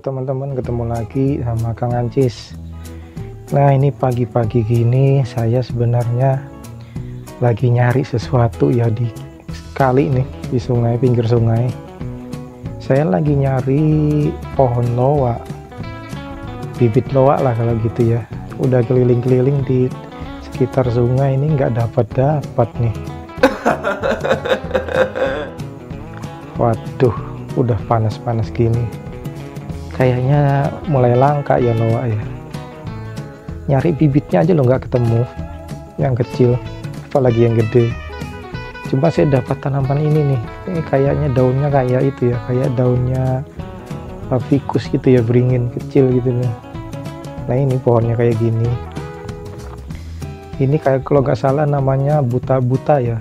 teman-teman, ketemu lagi sama Kang Ancis. Nah, ini pagi-pagi gini saya sebenarnya lagi nyari sesuatu ya di kali nih, di sungai, pinggir sungai. Saya lagi nyari pohon loa, bibit loa lah kalau gitu ya. Udah keliling-keliling di sekitar sungai ini nggak dapat nih. Waduh, udah panas-panas gini. Kayaknya mulai langka ya loa ya. Nyari bibitnya aja lo nggak ketemu, yang kecil, apalagi yang gede. Coba saya dapat tanaman ini nih. Ini kayaknya daunnya kayak itu ya, kayak daunnya ficus gitu ya, beringin kecil gitu nih. Nah ini pohonnya kayak gini. Ini kayak kalau nggak salah namanya buta-buta ya,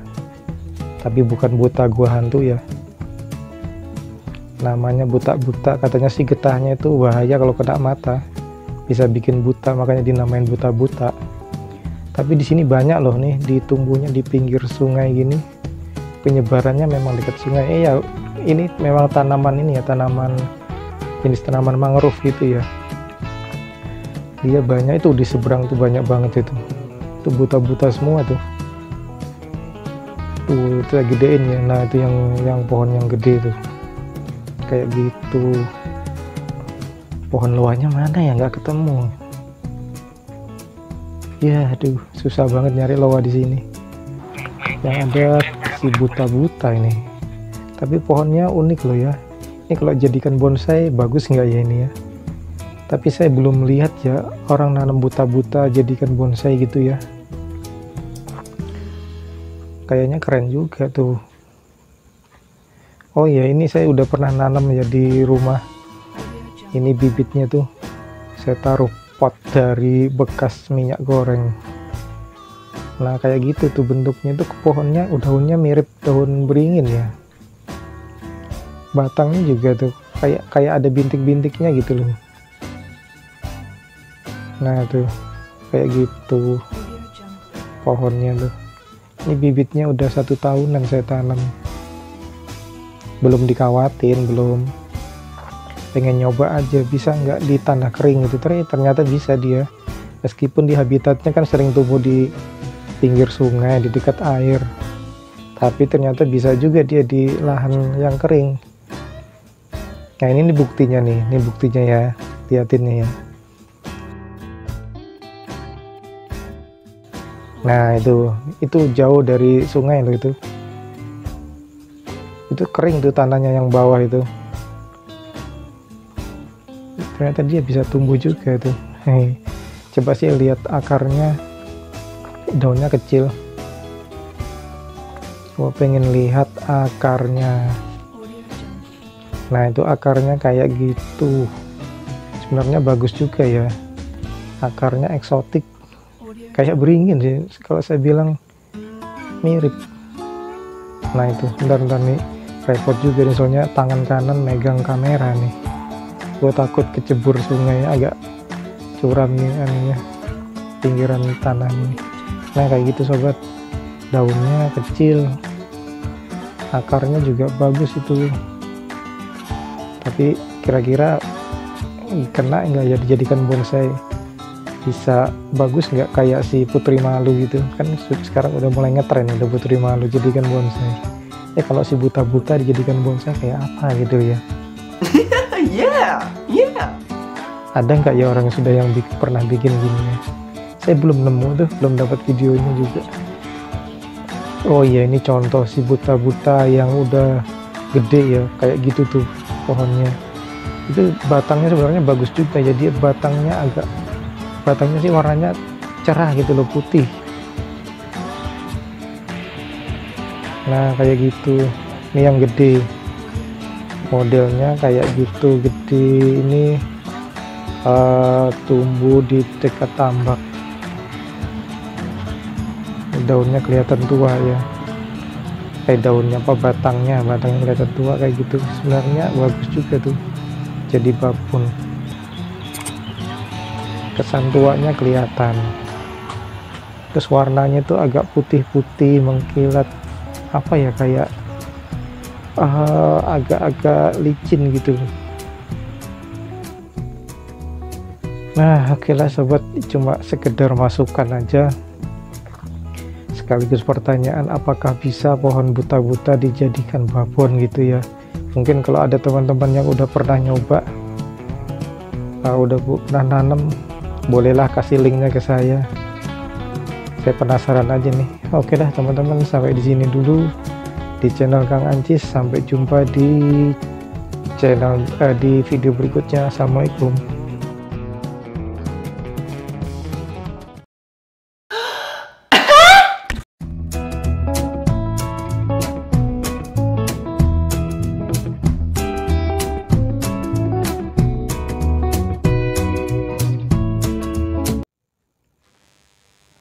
tapi bukan buta gua hantu ya. Namanya buta-buta, katanya sih getahnya itu bahaya kalau kena mata, bisa bikin buta, makanya dinamain buta-buta. Tapi di sini banyak loh nih, ditumbuhnya di pinggir sungai gini, penyebarannya memang dekat sungai. Ya ini memang tanaman ini ya, tanaman jenis tanaman mangrove gitu ya. Dia banyak itu di seberang tuh, banyak banget itu buta-buta semua tuh. Tuh itu gedein ya. Nah itu yang pohon yang gede tuh kayak gitu. Pohon loanya mana ya, nggak ketemu ya. Aduh, susah banget nyari loa di sini. Yang ada si buta-buta ini, tapi pohonnya unik loh ya. Ini kalau jadikan bonsai bagus nggak ya ini ya? Tapi saya belum lihat ya orang nanam buta-buta jadikan bonsai gitu ya. Kayaknya keren juga tuh. Oh ya, ini saya udah pernah nanam ya di rumah. Ini bibitnya tuh saya taruh pot dari bekas minyak goreng. Nah kayak gitu tuh bentuknya tuh, pohonnya daunnya mirip daun beringin ya. Batangnya juga tuh kayak ada bintik-bintiknya gitu loh. Nah tuh kayak gitu pohonnya tuh. Ini bibitnya udah 1 tahunan saya tanam, belum dikawatin, belum. Pengen nyoba aja bisa nggak di tanah kering itu. Ternyata bisa dia, meskipun di habitatnya kan sering tumbuh di pinggir sungai, di dekat air, tapi ternyata bisa juga dia di lahan yang kering. Nah ini buktinya nih, ini buktinya ya, liatin nih ya. Nah itu jauh dari sungai loh itu kering tuh tanahnya yang bawah itu. Ternyata dia bisa tumbuh juga tuh. Coba sih lihat akarnya, daunnya kecil. Gua pengen lihat akarnya. Nah itu akarnya kayak gitu. Sebenarnya bagus juga ya, akarnya eksotik, kayak beringin sih kalau saya bilang, mirip. Nah itu bentar nih, repot juga nih soalnya tangan kanan megang kamera nih. Gue takut kecebur sungai, agak curam nih anunya, pinggiran tanah ini. Nah kayak gitu sobat, daunnya kecil, akarnya juga bagus itu. Tapi kira-kira kena nggak ya dijadikan bonsai? Bisa bagus nggak kayak si putri malu gitu kan? Sekarang udah mulai ngetren udah putri malu jadikan bonsai. Kalau si buta-buta dijadikan bonsai kayak apa gitu ya? Yeah. Ada nggak ya orang yang sudah pernah bikin gini ya? Saya belum nemu tuh, belum dapat videonya juga. Oh iya, ini contoh si buta-buta yang udah gede ya, kayak gitu tuh pohonnya. Itu batangnya sebenarnya bagus juga ya, dia batangnya sih warnanya cerah gitu loh, putih. Nah kayak gitu. Ini yang gede, modelnya kayak gitu, gede. Ini tumbuh di dekat tambak. Daunnya kelihatan tua ya, daunnya batangnya kelihatan tua kayak gitu. Sebenarnya bagus juga tuh jadi babon, kesan tuanya kelihatan. Terus warnanya tuh agak putih-putih mengkilat, apa ya, kayak agak-agak licin gitu. Nah, oke lah sobat, cuma sekedar masukan aja sekaligus pertanyaan, apakah bisa pohon buta-buta dijadikan babon gitu ya. Mungkin kalau ada teman-teman yang udah pernah nyoba, udah pernah nanam, bolehlah kasih linknya ke saya penasaran aja nih. Oke dah teman-teman, sampai di sini dulu di channel Kang Ancis. Sampai jumpa di channel di video berikutnya. Assalamualaikum.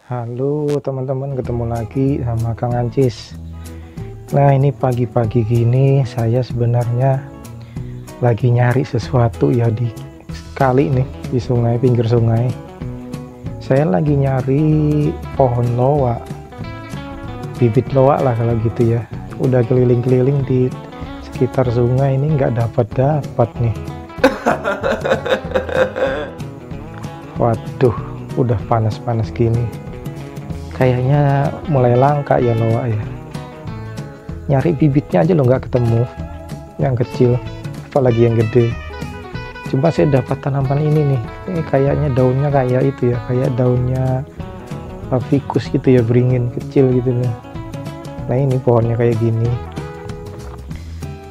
Halo teman-teman, ketemu lagi sama Kang Ancis. Nah, ini pagi-pagi gini saya sebenarnya lagi nyari sesuatu ya di kali nih, di sungai, pinggir sungai. Saya lagi nyari pohon loa, bibit loa lah kalau gitu ya. Udah keliling-keliling di sekitar sungai ini nggak dapat nih. Waduh, udah panas-panas gini. Kayaknya mulai langka ya loa ya. Nyari bibitnya aja lo nggak ketemu, yang kecil apalagi yang gede. Coba saya dapat tanaman ini nih, kayaknya daunnya kayak itu ya, kayak daunnya ficus gitu ya, beringin kecil gitu nih. Nah ini pohonnya kayak gini.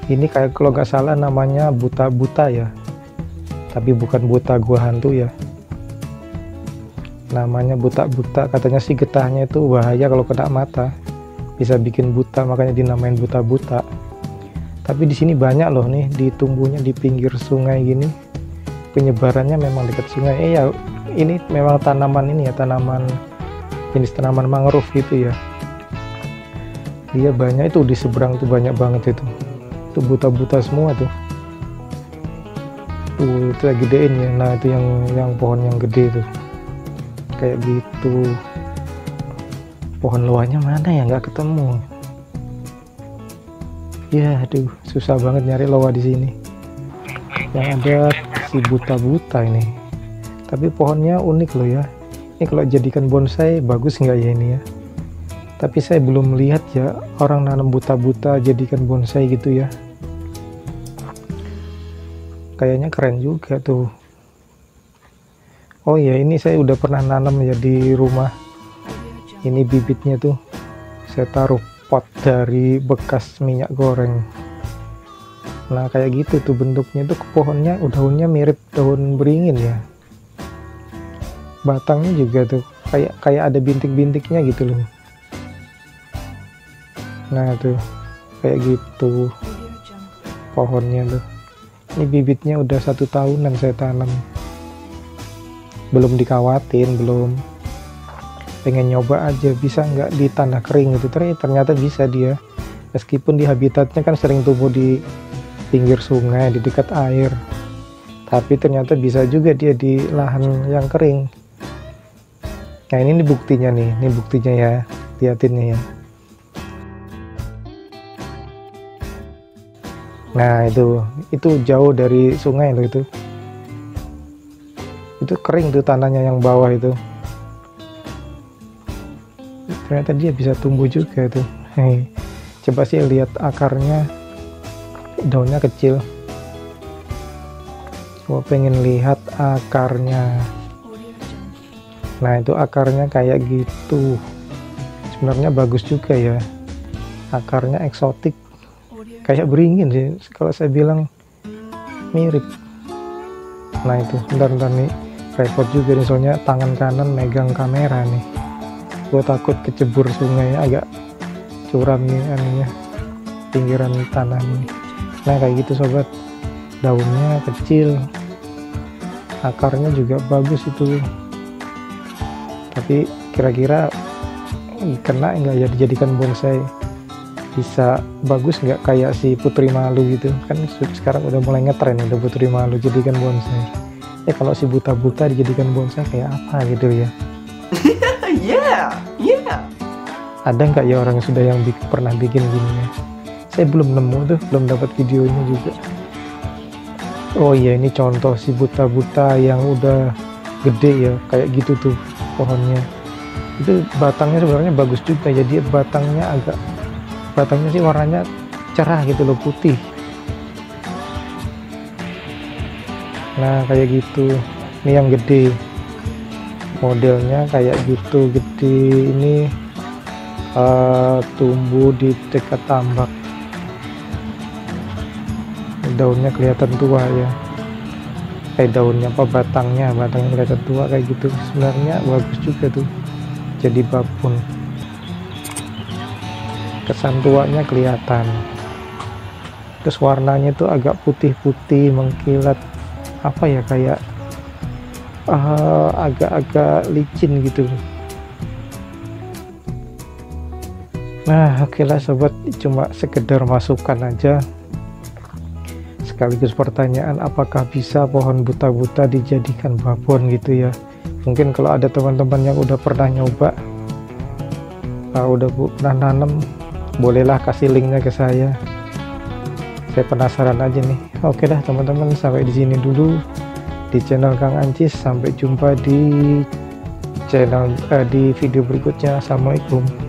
Ini kayak kalau nggak salah namanya buta-buta ya, tapi bukan buta gua hantu ya, namanya buta-buta. Katanya sih getahnya itu bahaya kalau kena mata, bisa bikin buta, makanya dinamain buta-buta. Tapi di sini banyak loh nih, ditumbuhnya di pinggir sungai gini, penyebarannya memang dekat sungai. Ya ini memang tanaman ini ya, tanaman jenis tanaman mangrove gitu ya. Dia banyak itu di seberang tuh, banyak banget itu buta-buta semua tuh. Itu lagi gedein ya. Nah itu yang pohon yang gede tuh kayak gitu. Pohon loanya mana ya, nggak ketemu ya. Aduh, susah banget nyari loa di sini. Yang ada si buta-buta ini, tapi pohonnya unik loh ya. Ini kalau jadikan bonsai bagus nggak ya ini ya, tapi saya belum lihat ya orang nanam buta-buta jadikan bonsai gitu ya. Kayaknya keren juga tuh. Oh ya, ini saya udah pernah nanam ya di rumah. Ini bibitnya tuh saya taruh pot dari bekas minyak goreng. Nah kayak gitu tuh bentuknya tuh, pohonnya daunnya mirip daun beringin ya. Batangnya juga tuh kayak ada bintik-bintiknya gitu loh. Nah tuh kayak gitu pohonnya tuh. Ini bibitnya udah 1 tahunan saya tanam, belum dikawatin, belum. Pengen nyoba aja bisa nggak di tanah kering gitu. Ternyata bisa dia, meskipun di habitatnya kan sering tumbuh di pinggir sungai, di dekat air, tapi ternyata bisa juga dia di lahan yang kering. Nah ini buktinya nih, ini buktinya ya, lihatinnya ya. Nah itu jauh dari sungai loh itu kering tuh tanahnya yang bawah itu. Ternyata dia bisa tumbuh juga tuh. Coba sih lihat akarnya, daunnya kecil. Gua pengen lihat akarnya. Nah itu akarnya kayak gitu. Sebenarnya bagus juga ya, akarnya eksotik, kayak beringin sih kalau saya bilang, mirip. Nah itu bentar nih, repot juga nih soalnya tangan kanan megang kamera nih. Gue takut kecebur sungai, agak curam nih anunya, pinggiran tanah nih. Nah kayak gitu sobat, daunnya kecil, akarnya juga bagus itu. Tapi kira-kira kena nggak ya dijadikan bonsai? Bisa bagus nggak kayak si putri malu gitu kan? Sekarang udah mulai ngetren udah putri malu jadikan bonsai. Kalau si buta-buta dijadikan bonsai kayak apa gitu ya. Yeah. Ada nggak ya orang sudah yang pernah bikin gini ya? Saya belum nemu tuh, belum dapat videonya juga. Oh iya, ini contoh si buta-buta yang udah gede ya kayak gitu tuh pohonnya. Itu batangnya sebenarnya bagus juga, jadi batangnya sih warnanya cerah gitu loh, putih. Nah kayak gitu, ini yang gede modelnya kayak gitu, gede. Ini tumbuh di dekat tambak. Daunnya kelihatan tua ya, daunnya batangnya kelihatan tua kayak gitu. Sebenarnya bagus juga tuh jadi babon, kesan tuanya kelihatan. Terus warnanya tuh agak putih-putih mengkilat, apa ya, kayak agak-agak licin gitu. Nah oke lah sobat, cuma sekedar masukan aja sekaligus pertanyaan, apakah bisa pohon buta-buta dijadikan babon gitu ya. Mungkin kalau ada teman-teman yang udah pernah nyoba, udah pernah nanam, bolehlah kasih linknya ke saya penasaran aja nih. Oke dah teman-teman, sampai di sini dulu di channel Kang Ancis. Sampai jumpa di channel di video berikutnya. Assalamualaikum.